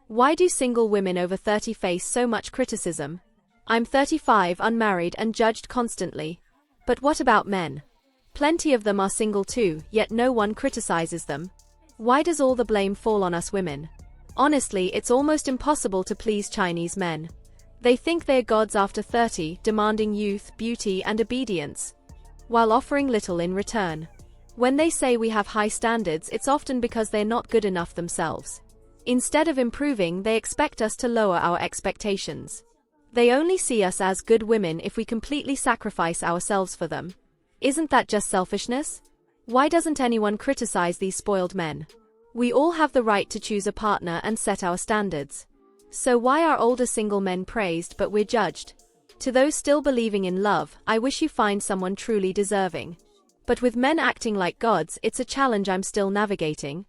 Why do single women over 30 face so much criticism? I'm 35, unmarried and judged constantly. But what about men? Plenty of them are single too, yet no one criticizes them. Why does all the blame fall on us women? Honestly, it's almost impossible to please Chinese men. They think they're gods after 30, demanding youth, beauty and obedience, while offering little in return. When they say we have high standards, it's often because they're not good enough themselves. Instead of improving, they expect us to lower our expectations. They only see us as good women if we completely sacrifice ourselves for them. Isn't that just selfishness? Why doesn't anyone criticize these spoiled men? We all have the right to choose a partner and set our standards. So why are older single men praised but we're judged? To those still believing in love, I wish you find someone truly deserving. But with men acting like gods, it's a challenge I'm still navigating.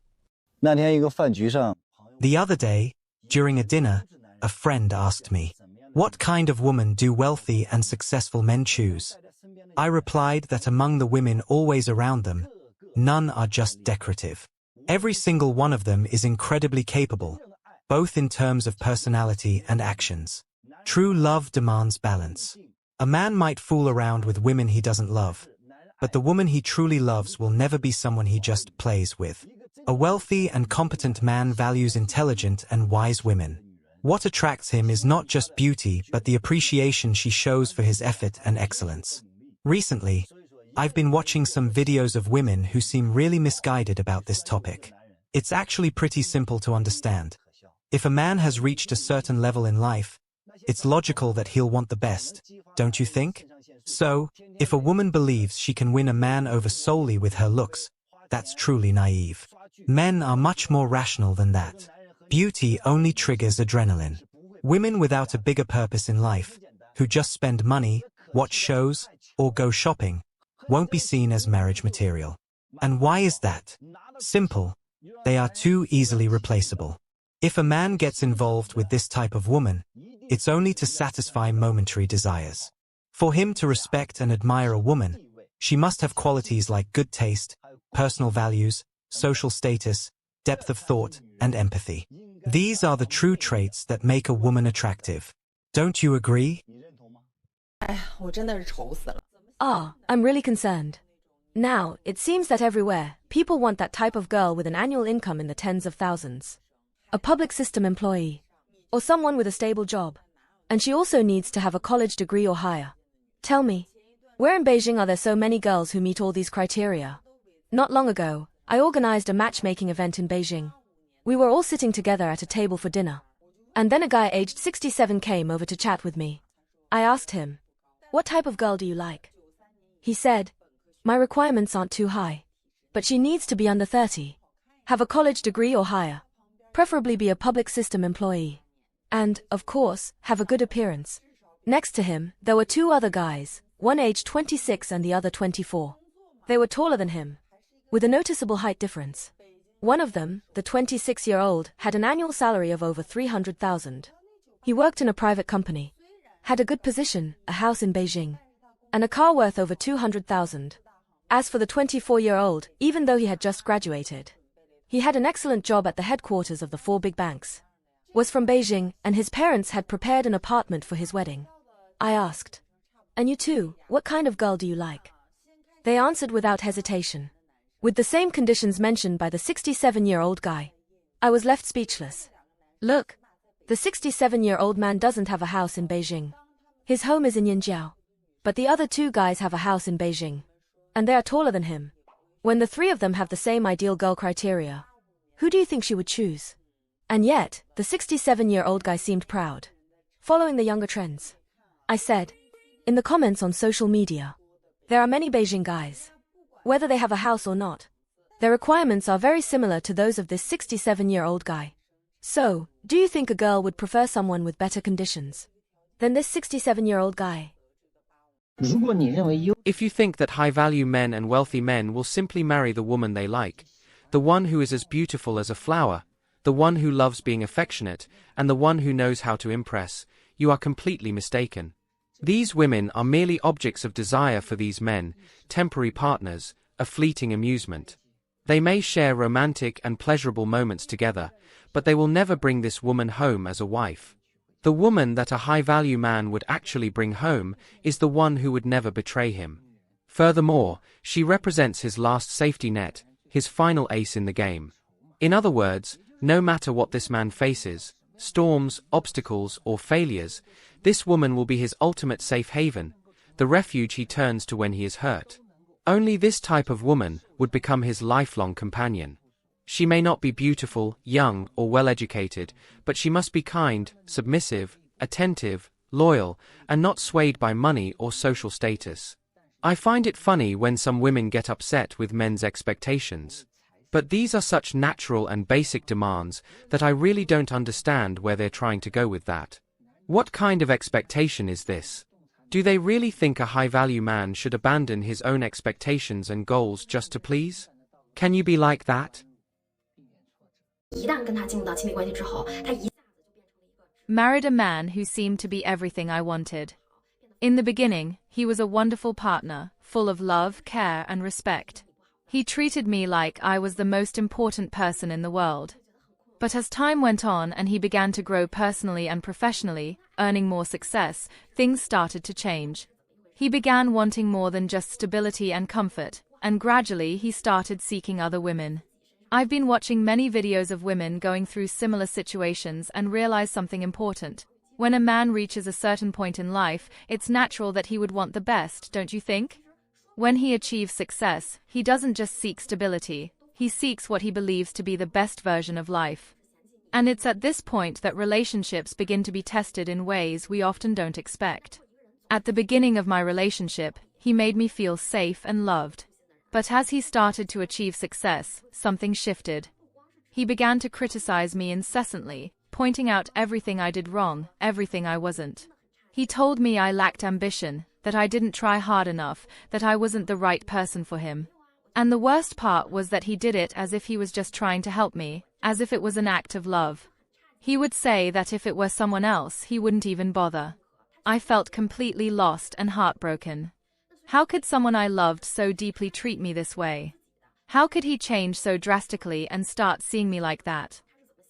The other day, during a dinner, a friend asked me, "What kind of woman do wealthy and successful men choose?" I replied that among the women always around them, none are just decorative. Every single one of them is incredibly capable, both in terms of personality and actions. True love demands balance. A man might fool around with women he doesn't love, but the woman he truly loves will never be someone he just plays with. A wealthy and competent man values intelligent and wise women. What attracts him is not just beauty but the appreciation she shows for his effort and excellence. Recently, I've been watching some videos of women who seem really misguided about this topic. It's actually pretty simple to understand. If a man has reached a certain level in life, it's logical that he'll want the best, don't you think? So, if a woman believes she can win a man over solely with her looks, that's truly naive. Men are much more rational than that. Beauty only triggers adrenaline. Women without a bigger purpose in life, who just spend money, watch shows, or go shopping, won't be seen as marriage material. And why is that? Simple. They are too easily replaceable. If a man gets involved with this type of woman, it's only to satisfy momentary desires. For him to respect and admire a woman, she must have qualities like good taste, personal values, social status, depth of thought, and empathy. These are the true traits that make a woman attractive. Don't you agree? I'm really concerned. Now, it seems that everywhere, people want that type of girl with an annual income in the tens of thousands. A public system employee. Or someone with a stable job. And she also needs to have a college degree or higher. Tell me, where in Beijing are there so many girls who meet all these criteria? Not long ago, I organized a matchmaking event in Beijing. We were all sitting together at a table for dinner. And then a guy aged 67 came over to chat with me. I asked him, "What type of girl do you like?" He said, "My requirements aren't too high. But she needs to be under 30. Have a college degree or higher. Preferably be a public system employee. And, of course, have a good appearance." Next to him, there were two other guys, one aged 26 and the other 24. They were taller than him, with a noticeable height difference. One of them, the 26-year-old, had an annual salary of over 300,000. He worked in a private company, had a good position, a house in Beijing, and a car worth over 200,000. As for the 24-year-old, even though he had just graduated, he had an excellent job at the headquarters of the 4 big banks, was from Beijing, and his parents had prepared an apartment for his wedding. I asked, "And you too, what kind of girl do you like?" They answered without hesitation, with the same conditions mentioned by the 67-year-old guy. I was left speechless. Look, the 67-year-old man doesn't have a house in Beijing. His home is in Yinjiao. But the other two guys have a house in Beijing. And they are taller than him. When the three of them have the same ideal girl criteria, who do you think she would choose? And yet, the 67-year-old guy seemed proud, following the younger trends. I said, in the comments on social media, there are many Beijing guys. Whether they have a house or not, their requirements are very similar to those of this 67-year-old guy. So, do you think a girl would prefer someone with better conditions than this 67-year-old guy? If you think that high-value men and wealthy men will simply marry the woman they like, the one who is as beautiful as a flower, the one who loves being affectionate, and the one who knows how to impress, you are completely mistaken. These women are merely objects of desire for these men, temporary partners, a fleeting amusement. They may share romantic and pleasurable moments together, but they will never bring this woman home as a wife. The woman that a high-value man would actually bring home is the one who would never betray him. Furthermore, she represents his last safety net, his final ace in the game. In other words, no matter what this man faces, storms, obstacles, or failures, this woman will be his ultimate safe haven, the refuge he turns to when he is hurt. Only this type of woman would become his lifelong companion. She may not be beautiful, young, or well-educated, but she must be kind, submissive, attentive, loyal, and not swayed by money or social status. I find it funny when some women get upset with men's expectations. But these are such natural and basic demands that I really don't understand where they're trying to go with that. What kind of expectation is this? Do they really think a high-value man should abandon his own expectations and goals just to please? Can you be like that? Married a man who seemed to be everything I wanted. In the beginning, he was a wonderful partner, full of love, care, and respect. He treated me like I was the most important person in the world. But as time went on and he began to grow personally and professionally, earning more success, things started to change. He began wanting more than just stability and comfort, and gradually he started seeking other women. I've been watching many videos of women going through similar situations and realize something important. When a man reaches a certain point in life, it's natural that he would want the best, don't you think? When he achieves success, he doesn't just seek stability, he seeks what he believes to be the best version of life. And it's at this point that relationships begin to be tested in ways we often don't expect. At the beginning of my relationship, he made me feel safe and loved. But as he started to achieve success, something shifted. He began to criticize me incessantly, pointing out everything I did wrong, everything I wasn't. He told me I lacked ambition, that I didn't try hard enough, that I wasn't the right person for him. And the worst part was that he did it as if he was just trying to help me, as if it was an act of love. He would say that if it were someone else, he wouldn't even bother. I felt completely lost and heartbroken. How could someone I loved so deeply treat me this way? How could he change so drastically and start seeing me like that?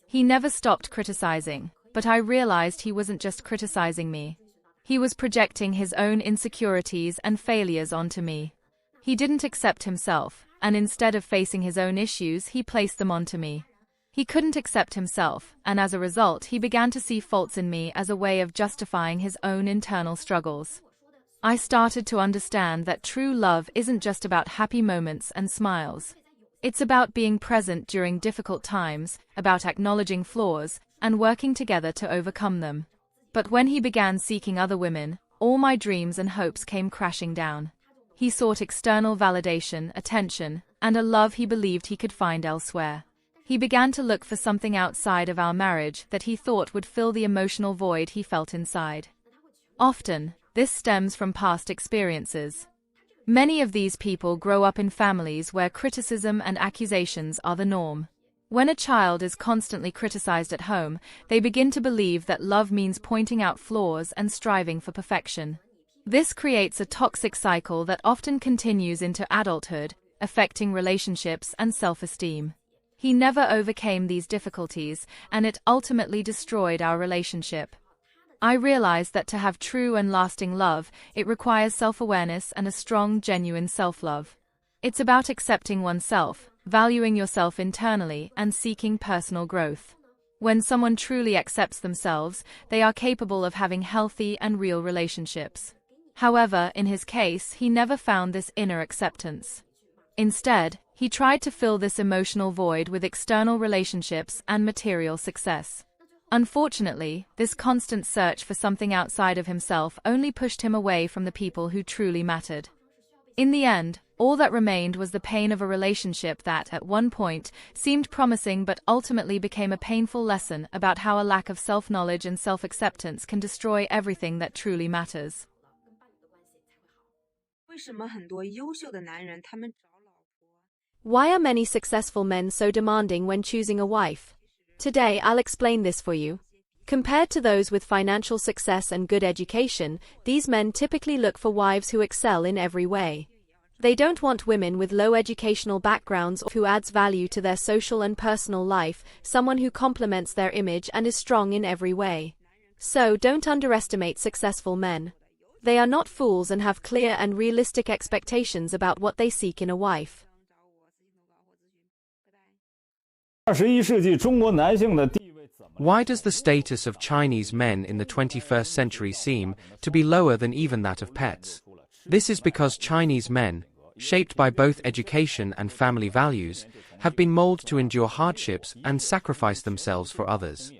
He never stopped criticizing, but I realized he wasn't just criticizing me. He was projecting his own insecurities and failures onto me. He didn't accept himself, and instead of facing his own issues, he placed them onto me. He couldn't accept himself, and as a result, he began to see faults in me as a way of justifying his own internal struggles. I started to understand that true love isn't just about happy moments and smiles. It's about being present during difficult times, about acknowledging flaws, and working together to overcome them. But when he began seeking other women, all my dreams and hopes came crashing down. He sought external validation, attention, and a love he believed he could find elsewhere. He began to look for something outside of our marriage that he thought would fill the emotional void he felt inside. Often, this stems from past experiences. Many of these people grow up in families where criticism and accusations are the norm. When a child is constantly criticized at home, they begin to believe that love means pointing out flaws and striving for perfection. This creates a toxic cycle that often continues into adulthood, affecting relationships and self-esteem. He never overcame these difficulties, and it ultimately destroyed our relationship. I realized that to have true and lasting love, it requires self-awareness and a strong, genuine self-love. It's about accepting oneself, valuing yourself internally, and seeking personal growth. When someone truly accepts themselves, they are capable of having healthy and real relationships. However, in his case, he never found this inner acceptance. Instead, he tried to fill this emotional void with external relationships and material success. Unfortunately, this constant search for something outside of himself only pushed him away from the people who truly mattered. In the end, all that remained was the pain of a relationship that, at one point, seemed promising but ultimately became a painful lesson about how a lack of self-knowledge and self-acceptance can destroy everything that truly matters. Why are many successful men so demanding when choosing a wife? Today I'll explain this for you. Compared to those with financial success and good education, these men typically look for wives who excel in every way. They don't want women with low educational backgrounds or who adds value to their social and personal life, someone who complements their image and is strong in every way. So don't underestimate successful men. They are not fools and have clear and realistic expectations about what they seek in a wife. 21世纪中国男性的地位怎么 Why does the status of Chinese men in the 21st century seem to be lower than even that of pets? This is because Chinese men, shaped by both education and family values, have been molded to endure hardships and sacrifice themselves for others.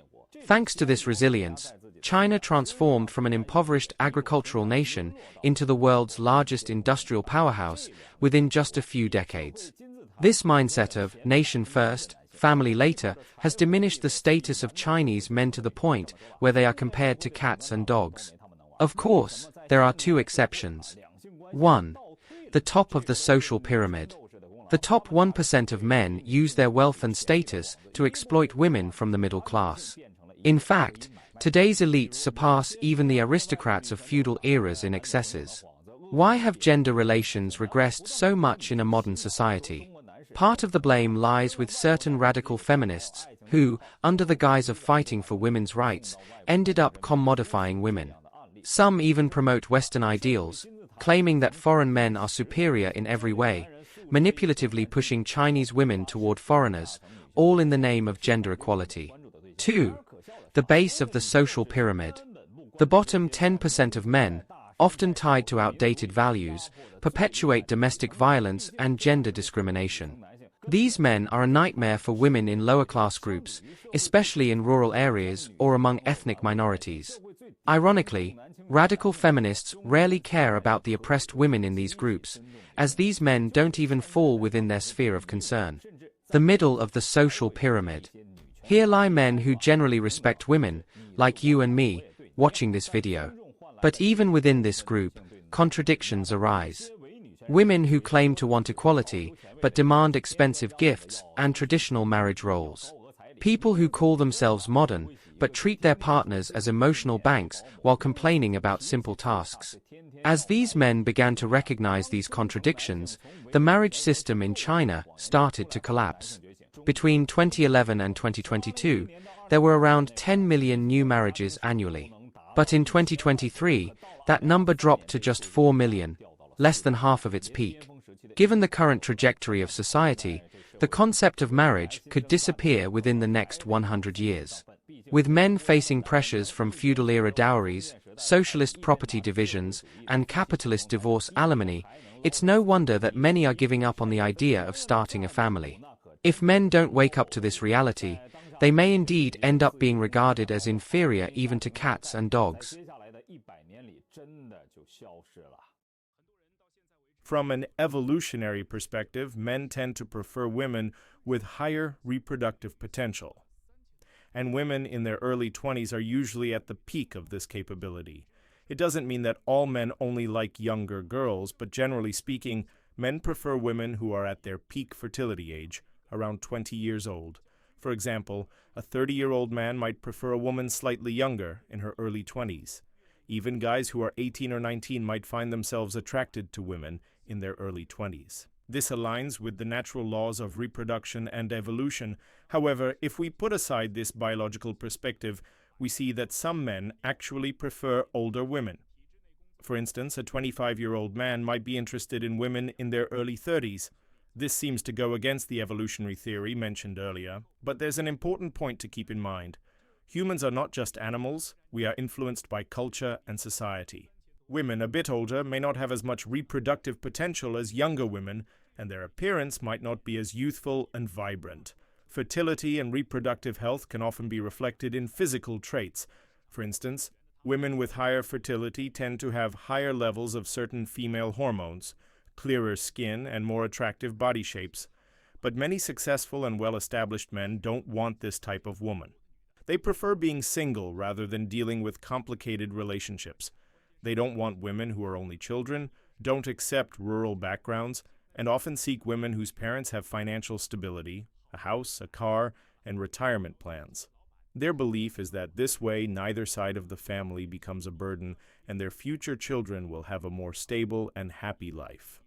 Thanks to this resilience, China transformed from an impoverished agricultural nation into the world's largest industrial powerhouse within just a few decades. This mindset of nation first, family later has diminished the status of Chinese men to the point where they are compared to cats and dogs. Of course, there are two exceptions. 1. The top of the social pyramid. The top 1% of men use their wealth and status to exploit women from the middle class. In fact, today's elites surpass even the aristocrats of feudal eras in excesses. Why have gender relations regressed so much in a modern society? Part of the blame lies with certain radical feminists who, under the guise of fighting for women's rights, ended up commodifying women. Some even promote Western ideals, claiming that foreign men are superior in every way, manipulatively pushing Chinese women toward foreigners, all in the name of gender equality. 2. The base of the social pyramid. The bottom 10% of men, often tied to outdated values, perpetuate domestic violence and gender discrimination. These men are a nightmare for women in lower class groups, especially in rural areas or among ethnic minorities. Ironically, radical feminists rarely care about the oppressed women in these groups, as these men don't even fall within their sphere of concern. The middle of the social pyramid. Here lie men who generally respect women, like you and me, watching this video. But even within this group, contradictions arise. Women who claim to want equality, but demand expensive gifts and traditional marriage roles. People who call themselves modern, but treat their partners as emotional banks while complaining about simple tasks. As these men began to recognize these contradictions, the marriage system in China started to collapse. Between 2011 and 2022, there were around 10 million new marriages annually. But in 2023, that number dropped to just 4 million, less than half of its peak. Given the current trajectory of society, the concept of marriage could disappear within the next 100 years. With men facing pressures from feudal-era dowries, socialist property divisions, and capitalist divorce alimony, it's no wonder that many are giving up on the idea of starting a family. If men don't wake up to this reality, they may indeed end up being regarded as inferior even to cats and dogs. From an evolutionary perspective, men tend to prefer women with higher reproductive potential. And women in their early 20s are usually at the peak of this capability. It doesn't mean that all men only like younger girls, but generally speaking, men prefer women who are at their peak fertility age, around 20 years old. For example, a 30-year-old man might prefer a woman slightly younger, in her early 20s. Even guys who are 18 or 19 might find themselves attracted to women in their early 20s. This aligns with the natural laws of reproduction and evolution. However, if we put aside this biological perspective, we see that some men actually prefer older women. For instance, a 25-year-old man might be interested in women in their early 30s. This seems to go against the evolutionary theory mentioned earlier, but there's an important point to keep in mind. Humans are not just animals, we are influenced by culture and society. Women a bit older may not have as much reproductive potential as younger women, and their appearance might not be as youthful and vibrant. Fertility and reproductive health can often be reflected in physical traits. For instance, women with higher fertility tend to have higher levels of certain female hormones, clearer skin, and more attractive body shapes. But many successful and well-established men don't want this type of woman. They prefer being single rather than dealing with complicated relationships. They don't want women who are only children, don't accept rural backgrounds, and often seek women whose parents have financial stability, a house, a car, and retirement plans. Their belief is that this way neither side of the family becomes a burden, and their future children will have a more stable and happy life.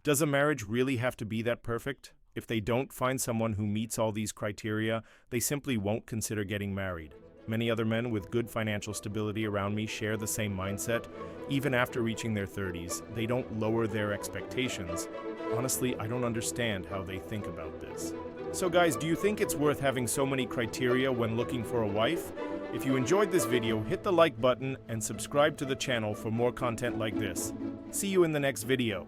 Does a marriage really have to be that perfect? If they don't find someone who meets all these criteria, they simply won't consider getting married. Many other men with good financial stability around me share the same mindset. Even after reaching their 30s, they don't lower their expectations. Honestly, I don't understand how they think about this. So guys, do you think it's worth having so many criteria when looking for a wife? If you enjoyed this video, hit the like button and subscribe to the channel for more content like this. See you in the next video.